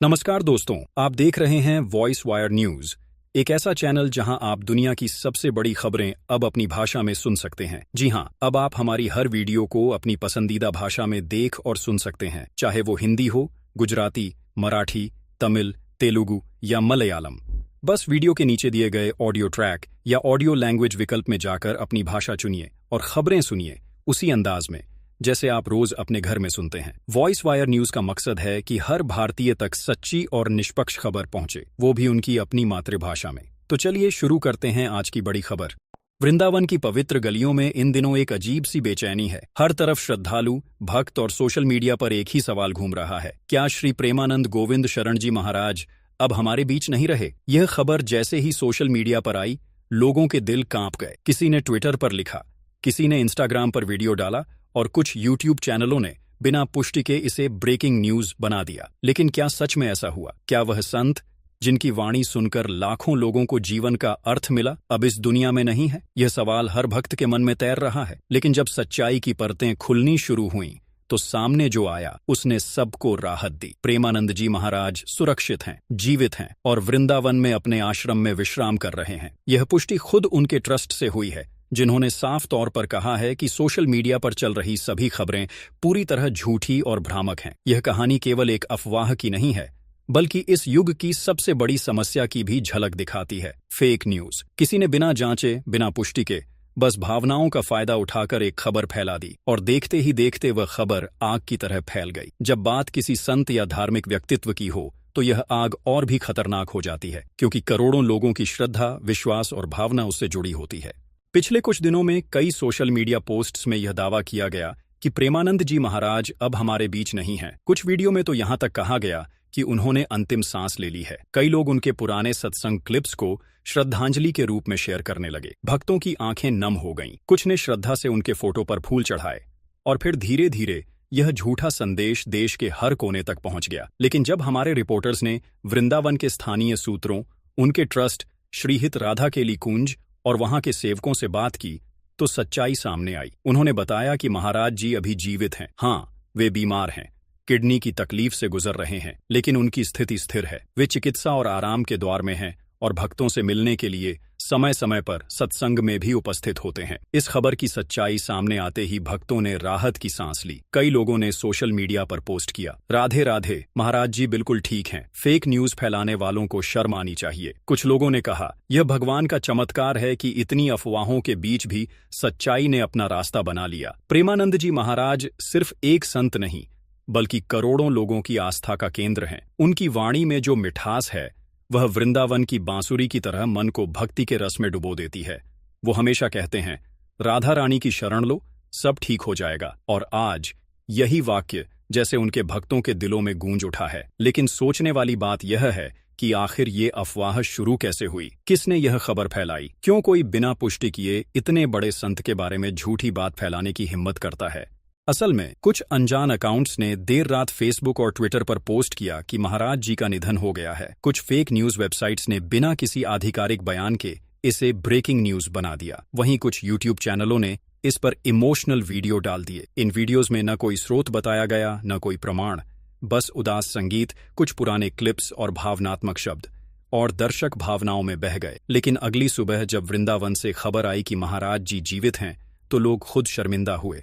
नमस्कार दोस्तों, आप देख रहे हैं वॉइस वायर न्यूज, एक ऐसा चैनल जहां आप दुनिया की सबसे बड़ी खबरें अब अपनी भाषा में सुन सकते हैं। जी हां, अब आप हमारी हर वीडियो को अपनी पसंदीदा भाषा में देख और सुन सकते हैं, चाहे वो हिंदी हो, गुजराती, मराठी, तमिल, तेलुगु या मलयालम। बस वीडियो के नीचे दिए गए ऑडियो ट्रैक या ऑडियो लैंग्वेज विकल्प में जाकर अपनी भाषा चुनिए और खबरें सुनिए उसी अंदाज में जैसे आप रोज अपने घर में सुनते हैं। वॉइस वायर न्यूज का मकसद है कि हर भारतीय तक सच्ची और निष्पक्ष खबर पहुंचे, वो भी उनकी अपनी मातृभाषा में। तो चलिए शुरू करते हैं आज की बड़ी खबर। वृंदावन की पवित्र गलियों में इन दिनों एक अजीब सी बेचैनी है। हर तरफ श्रद्धालु, भक्त और सोशल मीडिया पर एक ही सवाल घूम रहा है, क्या श्री प्रेमानंद गोविंद शरण जी महाराज अब हमारे बीच नहीं रहे? यह खबर जैसे ही सोशल मीडिया पर आई, लोगों के दिल कांप गए। किसी ने ट्विटर पर लिखा, किसी ने इंस्टाग्राम पर वीडियो डाला और कुछ यूट्यूब चैनलों ने बिना पुष्टि के इसे ब्रेकिंग न्यूज बना दिया। लेकिन क्या सच में ऐसा हुआ? क्या वह संत जिनकी वाणी सुनकर लाखों लोगों को जीवन का अर्थ मिला, अब इस दुनिया में नहीं है? यह सवाल हर भक्त के मन में तैर रहा है। लेकिन जब सच्चाई की परतें खुलनी शुरू हुईं, तो सामने जो आया उसने सबको राहत दी। प्रेमानंद जी महाराज सुरक्षित हैं, जीवित हैं और वृंदावन में अपने आश्रम में विश्राम कर रहे हैं। यह पुष्टि खुद उनके ट्रस्ट से हुई है, जिन्होंने साफ तौर पर कहा है कि सोशल मीडिया पर चल रही सभी खबरें पूरी तरह झूठी और भ्रामक हैं। यह कहानी केवल एक अफवाह की नहीं है, बल्कि इस युग की सबसे बड़ी समस्या की भी झलक दिखाती है, फेक न्यूज। किसी ने बिना जांचे, बिना पुष्टि के बस भावनाओं का फायदा उठाकर एक खबर फैला दी और देखते ही देखते वह खबर आग की तरह फैल गई। जब बात किसी संत या धार्मिक व्यक्तित्व की हो तो यह आग और भी खतरनाक हो जाती है, क्योंकि करोड़ों लोगों की श्रद्धा, विश्वास और भावना उससे जुड़ी होती है। पिछले कुछ दिनों में कई सोशल मीडिया पोस्ट्स में यह दावा किया गया कि प्रेमानंद जी महाराज अब हमारे बीच नहीं हैं। कुछ वीडियो में तो यहां तक कहा गया कि उन्होंने अंतिम सांस ले ली है। कई लोग उनके पुराने सत्संग क्लिप्स को श्रद्धांजलि के रूप में शेयर करने लगे। भक्तों की आंखें नम हो गईं। कुछ ने श्रद्धा से उनके फोटो पर फूल चढ़ाए और फिर धीरे धीरे यह झूठा संदेश देश के हर कोने तक पहुंच गया। लेकिन जब हमारे रिपोर्टर्स ने वृंदावन के स्थानीय सूत्रों, उनके ट्रस्ट श्रीहित राधा केली कुंज और वहां के सेवकों से बात की, तो सच्चाई सामने आई। उन्होंने बताया कि महाराज जी अभी जीवित हैं। हाँ, वे बीमार हैं, किडनी की तकलीफ से गुजर रहे हैं, लेकिन उनकी स्थिति स्थिर है। वे चिकित्सा और आराम के द्वार में हैं और भक्तों से मिलने के लिए समय समय पर सत्संग में भी उपस्थित होते हैं। इस खबर की सच्चाई सामने आते ही भक्तों ने राहत की सांस ली। कई लोगों ने सोशल मीडिया पर पोस्ट किया, राधे राधे, महाराज जी बिल्कुल ठीक हैं। फेक न्यूज फैलाने वालों को शर्म आनी चाहिए। कुछ लोगों ने कहा, यह भगवान का चमत्कार है कि इतनी अफवाहों के बीच भी सच्चाई ने अपना रास्ता बना लिया। प्रेमानंद जी महाराज सिर्फ एक संत नहीं, बल्कि करोड़ों लोगों की आस्था का केंद्र हैं। उनकी वाणी में जो मिठास है, वह वृंदावन की बांसुरी की तरह मन को भक्ति के रस में डुबो देती है। वो हमेशा कहते हैं, राधा रानी की शरण लो, सब ठीक हो जाएगा। और आज यही वाक्य जैसे उनके भक्तों के दिलों में गूंज उठा है। लेकिन सोचने वाली बात यह है कि आखिर ये अफवाह शुरू कैसे हुई? किसने यह खबर फैलाई? क्यों कोई बिना पुष्टि किए इतने बड़े संत के बारे में झूठी बात फैलाने की हिम्मत करता है? असल में कुछ अनजान अकाउंट्स ने देर रात फेसबुक और ट्विटर पर पोस्ट किया कि महाराज जी का निधन हो गया है। कुछ फेक न्यूज वेबसाइट्स ने बिना किसी आधिकारिक बयान के इसे ब्रेकिंग न्यूज बना दिया। वहीं कुछ यूट्यूब चैनलों ने इस पर इमोशनल वीडियो डाल दिए। इन वीडियोज में न कोई स्रोत बताया गया, न कोई प्रमाण, बस उदास संगीत, कुछ पुराने क्लिप्स और भावनात्मक शब्द, और दर्शक भावनाओं में बह गए। लेकिन अगली सुबह जब वृंदावन से खबर आई कि महाराज जी जीवित हैं, तो लोग खुद शर्मिंदा हुए।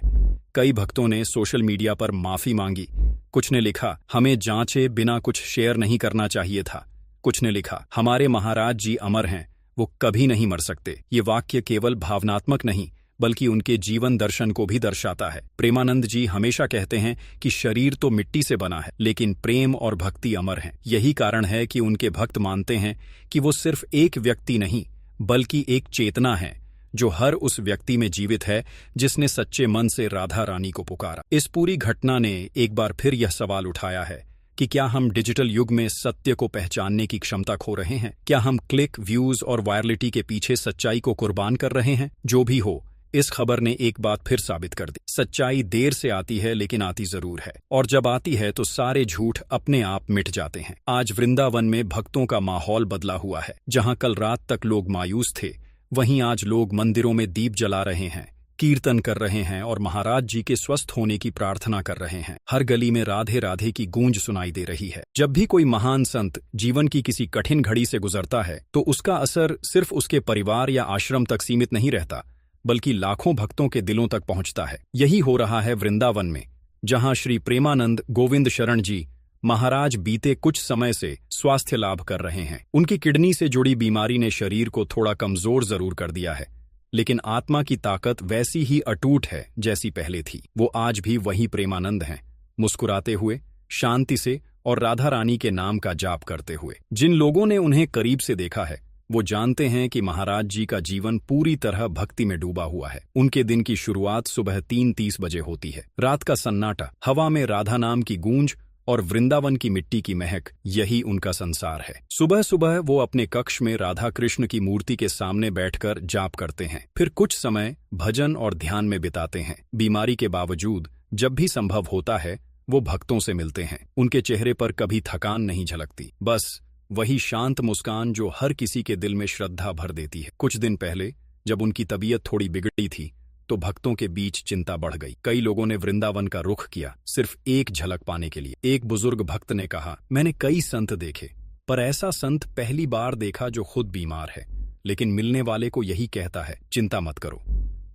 कई भक्तों ने सोशल मीडिया पर माफी मांगी। कुछ ने लिखा, हमें जांचे बिना कुछ शेयर नहीं करना चाहिए था। कुछ ने लिखा, हमारे महाराज जी अमर हैं, वो कभी नहीं मर सकते। ये वाक्य केवल भावनात्मक नहीं, बल्कि उनके जीवन दर्शन को भी दर्शाता है। प्रेमानंद जी हमेशा कहते हैं कि शरीर तो मिट्टी से बना है, लेकिन प्रेम और भक्ति अमर हैं। यही कारण है कि उनके भक्त मानते हैं कि वो सिर्फ एक व्यक्ति नहीं, बल्कि एक चेतना है जो हर उस व्यक्ति में जीवित है जिसने सच्चे मन से राधा रानी को पुकारा। इस पूरी घटना ने एक बार फिर यह सवाल उठाया है कि क्या हम डिजिटल युग में सत्य को पहचानने की क्षमता खो रहे हैं? क्या हम क्लिक, व्यूज और वायरलिटी के पीछे सच्चाई को कुर्बान कर रहे हैं? जो भी हो, इस खबर ने एक बात फिर साबित कर दी, सच्चाई देर से आती है लेकिन आती जरूर है, और जब आती है तो सारे झूठ अपने आप मिट जाते हैं। आज वृंदावन में भक्तों का माहौल बदला हुआ है। जहां कल रात तक लोग मायूस थे, वहीं आज लोग मंदिरों में दीप जला रहे हैं, कीर्तन कर रहे हैं और महाराज जी के स्वस्थ होने की प्रार्थना कर रहे हैं। हर गली में राधे राधे की गूंज सुनाई दे रही है। जब भी कोई महान संत जीवन की किसी कठिन घड़ी से गुजरता है तो उसका असर सिर्फ उसके परिवार या आश्रम तक सीमित नहीं रहता, बल्कि लाखों भक्तों के दिलों तक पहुंचता है। यही हो रहा है वृंदावन में, जहां श्री प्रेमानंद गोविंद शरण जी महाराज बीते कुछ समय से स्वास्थ्य लाभ कर रहे हैं। उनकी किडनी से जुड़ी बीमारी ने शरीर को थोड़ा कमजोर जरूर कर दिया है, लेकिन आत्मा की ताकत वैसी ही अटूट है जैसी पहले थी। वो आज भी वही प्रेमानंद हैं, मुस्कुराते हुए, शांति से और राधा रानी के नाम का जाप करते हुए। जिन लोगों ने उन्हें करीब से देखा है वो जानते हैं कि महाराज जी का जीवन पूरी तरह भक्ति में डूबा हुआ है। उनके दिन की शुरुआत सुबह 3:30 बजे होती है। रात का सन्नाटा, हवा में राधा नाम की गूंज और वृंदावन की मिट्टी की महक, यही उनका संसार है। सुबह सुबह वो अपने कक्ष में राधा कृष्ण की मूर्ति के सामने बैठकर जाप करते हैं, फिर कुछ समय भजन और ध्यान में बिताते हैं। बीमारी के बावजूद जब भी संभव होता है वो भक्तों से मिलते हैं। उनके चेहरे पर कभी थकान नहीं झलकती, बस वही शांत मुस्कान जो हर किसी के दिल में श्रद्धा भर देती है। कुछ दिन पहले जब उनकी तबीयत थोड़ी बिगड़ी थी तो भक्तों के बीच चिंता बढ़ गई। कई लोगों ने वृंदावन का रुख किया सिर्फ एक झलक पाने के लिए। एक बुजुर्ग भक्त ने कहा, मैंने कई संत देखे, पर ऐसा संत पहली बार देखा जो खुद बीमार है, लेकिन मिलने वाले को यही कहता है, चिंता मत करो,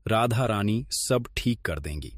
राधा रानी सब ठीक कर देंगी।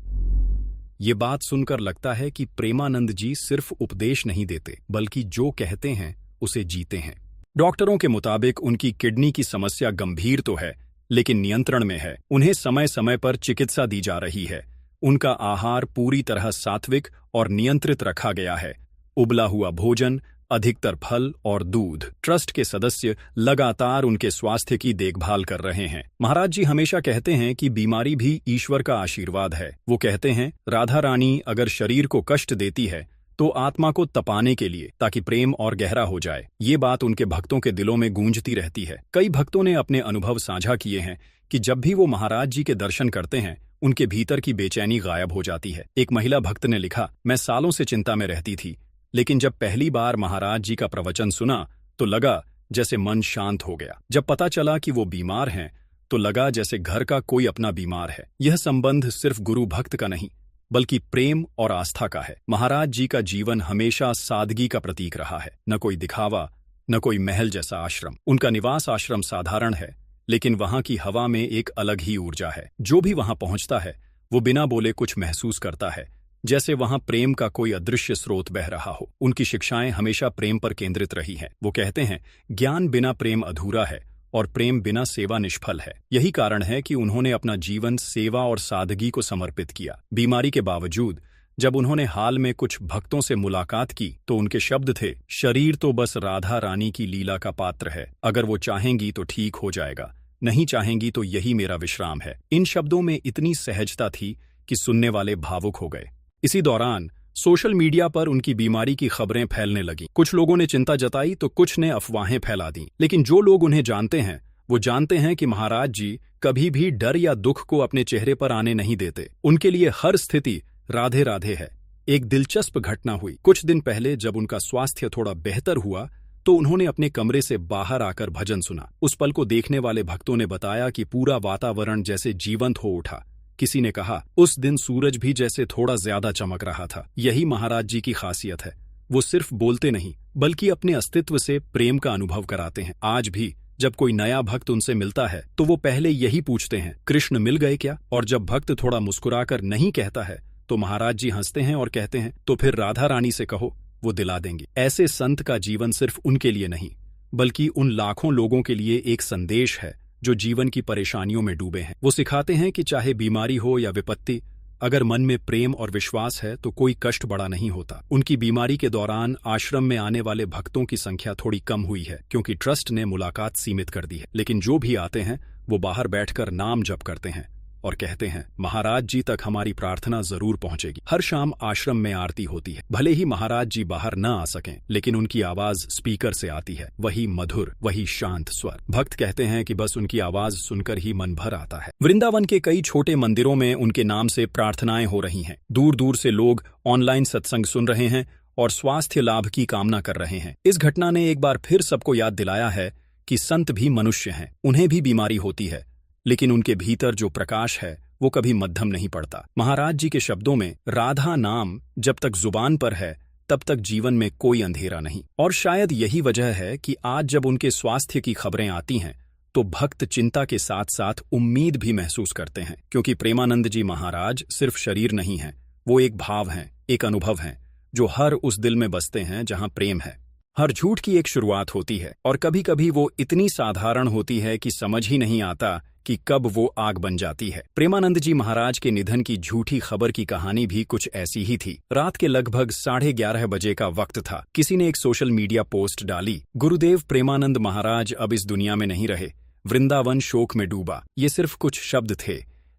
ये बात सुनकर लगता है कि प्रेमानंद जी सिर्फ उपदेश नहीं देते, बल्कि जो कहते हैं उसे जीते हैं। डॉक्टरों के मुताबिक उनकी किडनी की समस्या गंभीर तो है, लेकिन नियंत्रण में है। उन्हें समय समय पर चिकित्सा दी जा रही है। उनका आहार पूरी तरह सात्विक और नियंत्रित रखा गया है। उबला हुआ भोजन, अधिकतर फल और दूध। ट्रस्ट के सदस्य लगातार उनके स्वास्थ्य की देखभाल कर रहे हैं। महाराज जी हमेशा कहते हैं कि बीमारी भी ईश्वर का आशीर्वाद है। वो कहते हैं, राधा रानी अगर शरीर को कष्ट देती है तो आत्मा को तपाने के लिए, ताकि प्रेम और गहरा हो जाए। ये बात उनके भक्तों के दिलों में गूंजती रहती है। कई भक्तों ने अपने अनुभव साझा किए हैं कि जब भी वो महाराज जी के दर्शन करते हैं उनके भीतर की बेचैनी गायब हो जाती है। एक महिला भक्त ने लिखा, मैं सालों से चिंता में रहती थी, लेकिन जब पहली बार महाराज जी का प्रवचन सुना तो लगा जैसे मन शांत हो गया। जब पता चला कि वो बीमार हैं तो लगा जैसे घर का कोई अपना बीमार है। यह संबंध सिर्फ गुरु भक्त का नहीं, बल्कि प्रेम और आस्था का है। महाराज जी का जीवन हमेशा सादगी का प्रतीक रहा है। न कोई दिखावा, न कोई महल जैसा आश्रम। उनका निवास आश्रम साधारण है, लेकिन वहां की हवा में एक अलग ही ऊर्जा है। जो भी वहां पहुंचता है वो बिना बोले कुछ महसूस करता है, जैसे वहां प्रेम का कोई अदृश्य स्रोत बह रहा हो। उनकी शिक्षाएं हमेशा प्रेम पर केंद्रित रही हैं। वो कहते हैं, ज्ञान बिना प्रेम अधूरा है और प्रेम बिना सेवा निष्फल है। यही कारण है कि उन्होंने अपना जीवन सेवा और सादगी को समर्पित किया। बीमारी के बावजूद जब उन्होंने हाल में कुछ भक्तों से मुलाकात की तो उनके शब्द थे, शरीर तो बस राधा रानी की लीला का पात्र है, अगर वो चाहेंगी तो ठीक हो जाएगा, नहीं चाहेंगी तो यही मेरा विश्राम है। इन शब्दों में इतनी सहजता थी कि सुनने वाले भावुक हो गए। इसी दौरान सोशल मीडिया पर उनकी बीमारी की खबरें फैलने लगीं। कुछ लोगों ने चिंता जताई तो कुछ ने अफवाहें फैला दी, लेकिन जो लोग उन्हें जानते हैं वो जानते हैं कि महाराज जी कभी भी डर या दुख को अपने चेहरे पर आने नहीं देते। उनके लिए हर स्थिति राधे राधे है। एक दिलचस्प घटना हुई। कुछ दिन पहले जब उनका स्वास्थ्य थोड़ा बेहतर हुआ तो उन्होंने अपने कमरे से बाहर आकर भजन सुना। उस पल को देखने वाले भक्तों ने बताया कि पूरा वातावरण जैसे जीवंत हो उठा। किसी ने कहा, उस दिन सूरज भी जैसे थोड़ा ज्यादा चमक रहा था। यही महाराज जी की खासियत है। वो सिर्फ बोलते नहीं, बल्कि अपने अस्तित्व से प्रेम का अनुभव कराते हैं। आज भी जब कोई नया भक्त उनसे मिलता है तो वो पहले यही पूछते हैं, कृष्ण मिल गए क्या? और जब भक्त थोड़ा मुस्कुराकर नहीं कहता है तो महाराज जी हंसते हैं और कहते हैं, तो फिर राधा रानी से कहो, वो दिला देंगे। ऐसे संत का जीवन सिर्फ उनके लिए नहीं, बल्कि उन लाखों लोगों के लिए एक संदेश है जो जीवन की परेशानियों में डूबे हैं। वो सिखाते हैं कि चाहे बीमारी हो या विपत्ति, अगर मन में प्रेम और विश्वास है तो कोई कष्ट बड़ा नहीं होता। उनकी बीमारी के दौरान आश्रम में आने वाले भक्तों की संख्या थोड़ी कम हुई है, क्योंकि ट्रस्ट ने मुलाकात सीमित कर दी है। लेकिन जो भी आते हैं वो बाहर बैठकर नाम जप करते हैं और कहते हैं, महाराज जी तक हमारी प्रार्थना जरूर पहुंचेगी। हर शाम आश्रम में आरती होती है। भले ही महाराज जी बाहर न आ सकें, लेकिन उनकी आवाज स्पीकर से आती है, वही मधुर, वही शांत स्वर। भक्त कहते हैं कि बस उनकी आवाज सुनकर ही मन भर आता है। वृंदावन के कई छोटे मंदिरों में उनके नाम से प्रार्थनाएं हो रही हैं। दूर दूर से लोग ऑनलाइन सत्संग सुन रहे हैं और स्वास्थ्य लाभ की कामना कर रहे हैं। इस घटना ने एक बार फिर सबको याद दिलाया है कि संत भी मनुष्य हैं, उन्हें भी बीमारी होती है, लेकिन उनके भीतर जो प्रकाश है वो कभी मध्यम नहीं पड़ता। महाराज जी के शब्दों में, राधा नाम जब तक जुबान पर है तब तक जीवन में कोई अंधेरा नहीं। और शायद यही वजह है कि आज जब उनके स्वास्थ्य की खबरें आती हैं तो भक्त चिंता के साथ साथ उम्मीद भी महसूस करते हैं, क्योंकि प्रेमानंद जी महाराज सिर्फ शरीर नहीं हैं, वो एक भाव हैं, एक अनुभव हैं, जो हर उस दिल में बसते हैं जहां प्रेम है। हर झूठ की एक शुरुआत होती है और कभी कभी वो इतनी साधारण होती है कि समझ ही नहीं आता कि कब वो आग बन जाती है। प्रेमानंद जी महाराज के निधन की झूठी खबर की कहानी भी कुछ ऐसी ही थी। रात के लगभग 11:30 बजे का वक्त था। किसी ने एक सोशल मीडिया पोस्ट डाली, गुरुदेव प्रेमानंद महाराज अब इस दुनिया में नहीं रहे, वृंदावन शोक में डूबा। ये सिर्फ कुछ शब्द थे,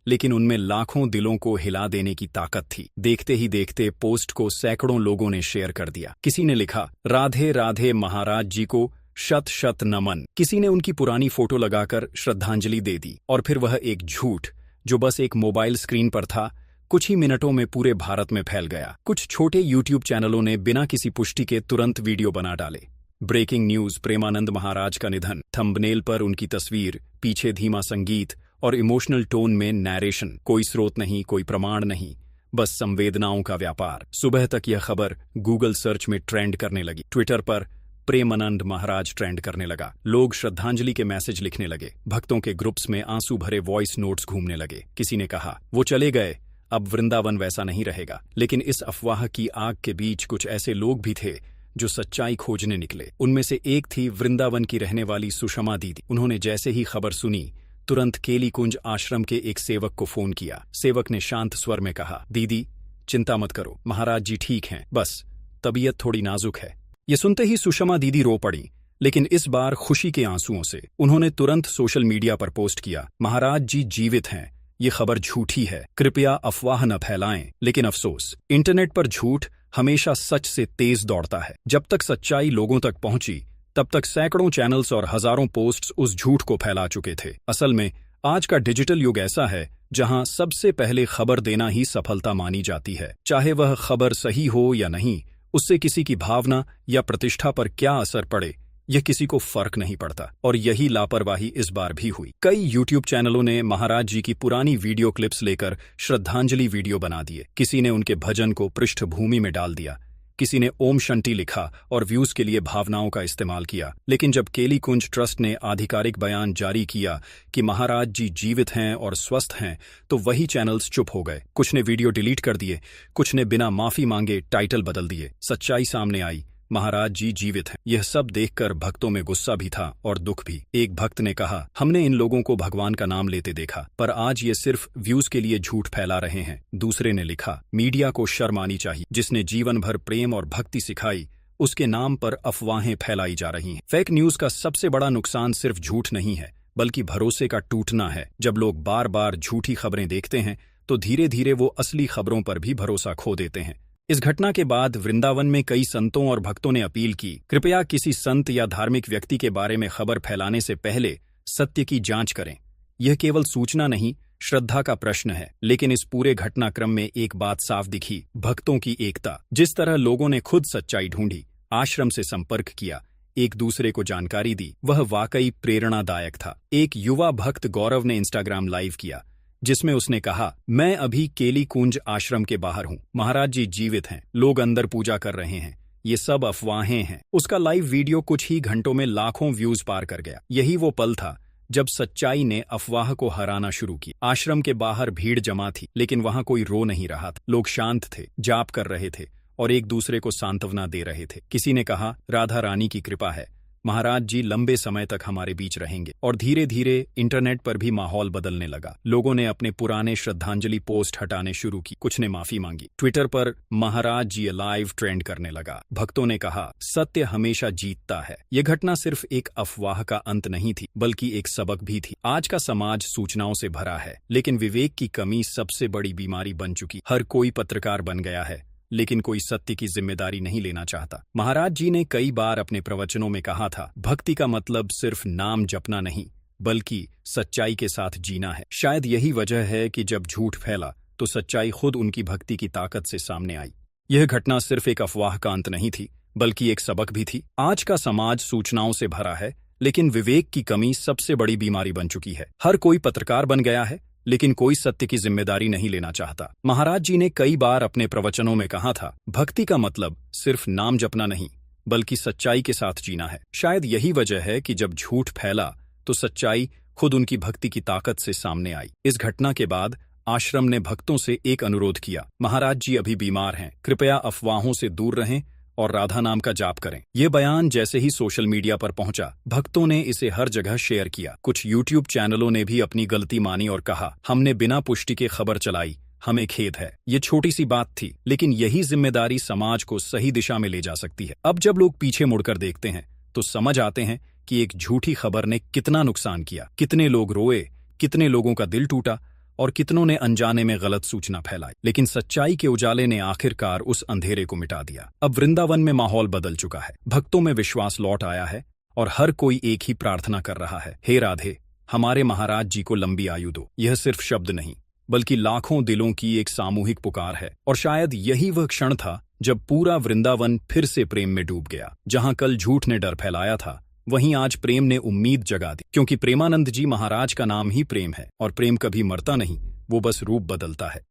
लेकिन उनमें लाखों दिलों को हिला देने की ताकत थी। देखते ही देखते पोस्ट को सैकड़ों लोगों ने शेयर कर दिया। किसी ने लिखा, राधे राधे महाराज जी को शत शत नमन। किसी ने उनकी पुरानी फोटो लगाकर श्रद्धांजलि दे दी। और फिर वह एक झूठ जो बस एक मोबाइल स्क्रीन पर था, कुछ ही मिनटों में पूरे भारत में फैल गया। कुछ छोटे यूट्यूब चैनलों ने बिना किसी पुष्टि के तुरंत वीडियो बना डाले। ब्रेकिंग न्यूज, प्रेमानंद महाराज का निधन। थंबनेल पर उनकी तस्वीर, पीछे धीमा संगीत और इमोशनल टोन में नैरेशन। कोई स्रोत नहीं, कोई प्रमाण नहीं, बस संवेदनाओं का व्यापार। सुबह तक यह खबर गूगल सर्च में ट्रेंड करने लगी। ट्विटर पर प्रेमानंद महाराज ट्रेंड करने लगा। लोग श्रद्धांजलि के मैसेज लिखने लगे। भक्तों के ग्रुप्स में आंसू भरे वॉइस नोट्स घूमने लगे। किसी ने कहा, वो चले गए, अब वृंदावन वैसा नहीं रहेगा। लेकिन इस अफवाह की आग के बीच कुछ ऐसे लोग भी थे जो सच्चाई खोजने निकले। उनमें से एक थी वृंदावन की रहने वाली सुषमा दीदी। उन्होंने जैसे ही खबर सुनी, तुरंत केली कुंज आश्रम के एक सेवक को फोन किया। सेवक ने शांत स्वर में कहा, दीदी चिंता मत करो, महाराज जी ठीक हैं, बस तबीयत थोड़ी नाजुक है। ये सुनते ही सुषमा दीदी रो पड़ी, लेकिन इस बार खुशी के आंसुओं से। उन्होंने तुरंत सोशल मीडिया पर पोस्ट किया, महाराज जी जीवित हैं, ये खबर झूठी है, कृपया अफवाह न फैलाएं। लेकिन अफसोस, इंटरनेट पर झूठ हमेशा सच से तेज दौड़ता है। जब तक सच्चाई लोगों तक पहुंची, तब तक सैकड़ों चैनल्स और हजारों पोस्ट्स उस झूठ को फैला चुके थे। असल में आज का डिजिटल युग ऐसा है जहां सबसे पहले खबर देना ही सफलता मानी जाती है। चाहे वह खबर सही हो या नहीं, उससे किसी की भावना या प्रतिष्ठा पर क्या असर पड़े, यह किसी को फर्क नहीं पड़ता। और यही लापरवाही इस बार भी हुई। कई यूट्यूब चैनलों ने महाराज जी की पुरानी वीडियो क्लिप्स लेकर श्रद्धांजलि वीडियो बना दिए। किसी ने उनके भजन को पृष्ठभूमि में डाल दिया, किसी ने ओम शंटी लिखा और व्यूज के लिए भावनाओं का इस्तेमाल किया। लेकिन जब केली कुंज ट्रस्ट ने आधिकारिक बयान जारी किया कि महाराज जी जीवित हैं और स्वस्थ हैं, तो वही चैनल्स चुप हो गए। कुछ ने वीडियो डिलीट कर दिए, कुछ ने बिना माफी मांगे टाइटल बदल दिए। सच्चाई सामने आई, महाराज जी जीवित हैं। यह सब देखकर भक्तों में गुस्सा भी था और दुख भी। एक भक्त ने कहा, हमने इन लोगों को भगवान का नाम लेते देखा, पर आज ये सिर्फ व्यूज के लिए झूठ फैला रहे हैं। दूसरे ने लिखा, मीडिया को शर्म आनी चाहिए, जिसने जीवन भर प्रेम और भक्ति सिखाई, उसके नाम पर अफवाहें फैलाई जा रही हैं। फेक न्यूज का सबसे बड़ा नुकसान सिर्फ झूठ नहीं है, बल्कि भरोसे का टूटना है। जब लोग बार बार झूठी खबरें देखते हैं, तो धीरे धीरे वो असली खबरों पर भी भरोसा खो देते हैं। इस घटना के बाद वृंदावन में कई संतों और भक्तों ने अपील की, कृपया किसी संत या धार्मिक व्यक्ति के बारे में खबर फैलाने से पहले सत्य की जांच करें। यह केवल सूचना नहीं, श्रद्धा का प्रश्न है। लेकिन इस पूरे घटनाक्रम में एक बात साफ दिखी, भक्तों की एकता। जिस तरह लोगों ने खुद सच्चाई ढूंढी, आश्रम से संपर्क किया, एक दूसरे को जानकारी दी, वह वाकई प्रेरणादायक था। एक युवा भक्त गौरव ने इंस्टाग्राम लाइव किया, जिसमें उसने कहा, मैं अभी केली कुंज आश्रम के बाहर हूँ, महाराज जी जीवित हैं, लोग अंदर पूजा कर रहे हैं, ये सब अफवाहें हैं। उसका लाइव वीडियो कुछ ही घंटों में लाखों व्यूज पार कर गया। यही वो पल था जब सच्चाई ने अफवाह को हराना शुरू किया। आश्रम के बाहर भीड़ जमा थी, लेकिन वहां कोई रो नहीं रहा था। लोग शांत थे, जाप कर रहे थे और एक दूसरे को सांत्वना दे रहे थे। किसी ने कहा, राधा रानी की कृपा है, महाराज जी लंबे समय तक हमारे बीच रहेंगे। और धीरे धीरे इंटरनेट पर भी माहौल बदलने लगा। लोगों ने अपने पुराने श्रद्धांजलि पोस्ट हटाने शुरू की, कुछ ने माफी मांगी। ट्विटर पर महाराज जी अलाइव ट्रेंड करने लगा। भक्तों ने कहा, सत्य हमेशा जीतता है। यह घटना सिर्फ एक अफवाह का अंत नहीं थी, बल्कि एक सबक भी थी। आज का समाज सूचनाओं से भरा है, लेकिन विवेक की कमी सबसे बड़ी बीमारी बन चुकी। हर कोई पत्रकार बन गया है, लेकिन कोई सत्य की जिम्मेदारी नहीं लेना चाहता। महाराज जी ने कई बार अपने प्रवचनों में कहा था, भक्ति का मतलब सिर्फ नाम जपना नहीं, बल्कि सच्चाई के साथ जीना है। शायद यही वजह है कि जब झूठ फैला, तो सच्चाई खुद उनकी भक्ति की ताकत से सामने आई। यह घटना सिर्फ एक अफवाह का अंत नहीं थी, बल्कि एक सबक भी थी। आज का समाज सूचनाओं से भरा है, लेकिन विवेक की कमी सबसे बड़ी बीमारी बन चुकी है। हर कोई पत्रकार बन गया है, लेकिन कोई सत्य की जिम्मेदारी नहीं लेना चाहता। महाराज जी ने कई बार अपने प्रवचनों में कहा था, भक्ति का मतलब सिर्फ नाम जपना नहीं, बल्कि सच्चाई के साथ जीना है। शायद यही वजह है कि जब झूठ फैला तो सच्चाई खुद उनकी भक्ति की ताकत से सामने आई। इस घटना के बाद आश्रम ने भक्तों से एक अनुरोध किया, महाराज जी अभी बीमार हैं, कृपया अफवाहों से दूर रहें और राधा नाम का जाप करें। ये बयान जैसे ही सोशल मीडिया पर पहुंचा, भक्तों ने इसे हर जगह शेयर किया। कुछ यूट्यूब चैनलों ने भी अपनी गलती मानी और कहा, हमने बिना पुष्टि के खबर चलाई, हमें खेद है। ये छोटी सी बात थी, लेकिन यही जिम्मेदारी समाज को सही दिशा में ले जा सकती है। अब जब लोग पीछे मुड़कर देखते हैं तो समझ आते हैं कि एक झूठी खबर ने कितना नुकसान किया, कितने लोग रोए, कितने लोगों का दिल टूटा और कितनों ने अनजाने में गलत सूचना फैलाई। लेकिन सच्चाई के उजाले ने आखिरकार उस अंधेरे को मिटा दिया। अब वृंदावन में माहौल बदल चुका है, भक्तों में विश्वास लौट आया है और हर कोई एक ही प्रार्थना कर रहा है, हे राधे, हमारे महाराज जी को लंबी आयु दो। यह सिर्फ शब्द नहीं, बल्कि लाखों दिलों की एक सामूहिक पुकार है। और शायद यही वह क्षण था जब पूरा वृंदावन फिर से प्रेम में डूब गया। जहां कल झूठ ने डर फैलाया था, वहीं आज प्रेम ने उम्मीद जगा दी, क्योंकि प्रेमानंद जी महाराज का नाम ही प्रेम है और प्रेम कभी मरता नहीं, वो बस रूप बदलता है।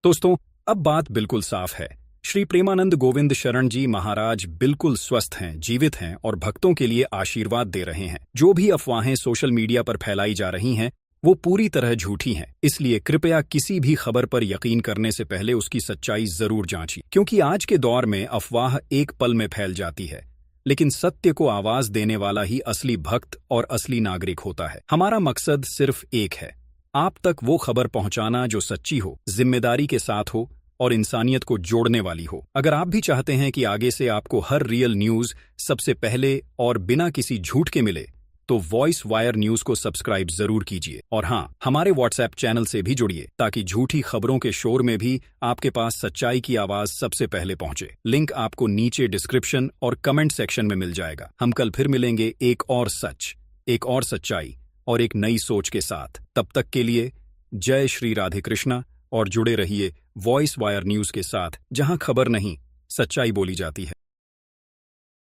दोस्तों, अब बात बिल्कुल साफ है, श्री प्रेमानंद गोविंद शरण जी महाराज बिल्कुल स्वस्थ हैं, जीवित हैं और भक्तों के लिए आशीर्वाद दे रहे हैं। जो भी अफवाहें सोशल मीडिया पर फैलाई जा रही हैं, वो पूरी तरह झूठी हैं। इसलिए कृपया किसी भी खबर पर यकीन करने से पहले उसकी सच्चाई जरूर जांचिए, क्योंकि आज के दौर में अफवाह एक पल में फैल जाती है, लेकिन सत्य को आवाज देने वाला ही असली भक्त और असली नागरिक होता है। हमारा मकसद सिर्फ एक है, आप तक वो खबर पहुंचाना जो सच्ची हो, जिम्मेदारी के साथ हो और इंसानियत को जोड़ने वाली हो। अगर आप भी चाहते हैं कि आगे से आपको हर रियल न्यूज सबसे पहले और बिना किसी झूठ के मिले, तो वॉइस वायर न्यूज को सब्सक्राइब जरूर कीजिए। और हाँ, हमारे व्हाट्सएप चैनल से भी जुड़िए, ताकि झूठी खबरों के शोर में भी आपके पास सच्चाई की आवाज सबसे पहले पहुंचे। लिंक आपको नीचे डिस्क्रिप्शन और कमेंट सेक्शन में मिल जाएगा। हम कल फिर मिलेंगे एक और सच, एक और सच्चाई और एक नई सोच के साथ। तब तक के लिए जय श्री राधे कृष्णा और जुड़े रहिए वॉइस वायर न्यूज के साथ, जहां खबर नहीं, सच्चाई बोली जाती है।